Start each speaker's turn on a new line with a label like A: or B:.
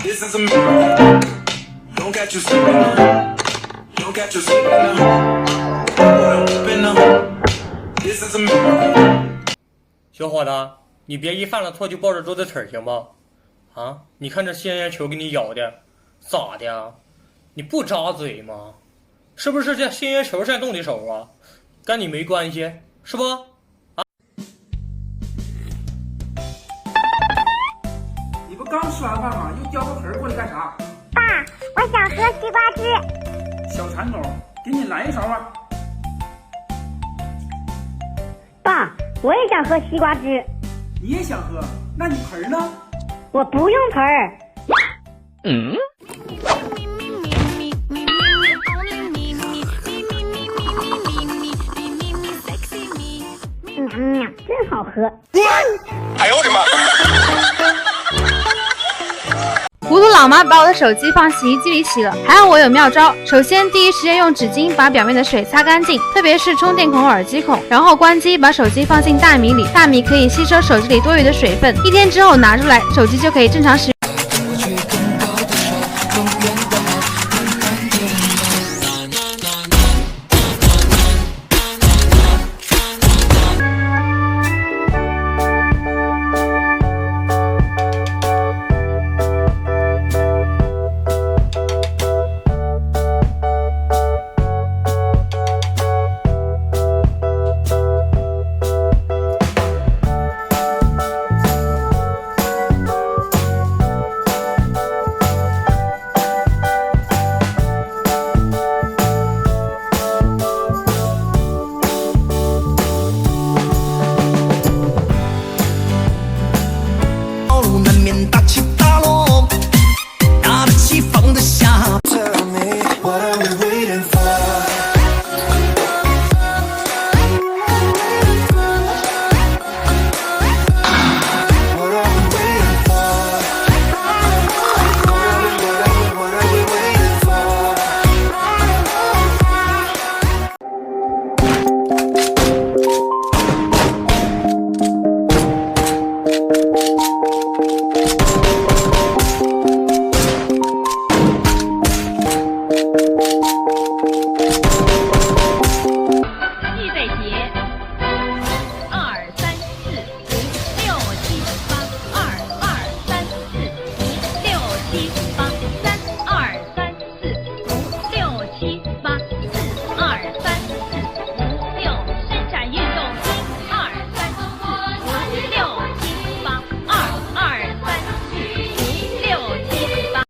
A: This is a miracle. Don't catch you sleeping now. Don't catch you sleeping now. Open up. This is a miracle.
B: 小伙子，你别一犯了错就抱着桌子腿行不？啊，你看这鲜烟球给你咬的，咋的？你不扎嘴吗？是不是这鲜烟球在动你手啊？跟你没关系，是不？
C: 你不刚吃完饭吗？又叼个盆过来干啥？
D: 爸，我想喝西瓜汁。
C: 小馋狗，给你来一勺啊！
D: 爸，我也想喝西瓜汁。
C: 你也想喝？那你盆呢？
D: 我不用盆儿。真好喝。
A: 哎呦我的妈！
E: 糊涂老妈把我的手机放洗衣机里洗了，还好我有妙招。首先，第一时间用纸巾把表面的水擦干净，特别是充电孔、耳机孔。然后关机，把手机放进大米里，大米可以吸收手机里多余的水分。1天之后拿出来，手机就可以正常使用。
F: 难免大起大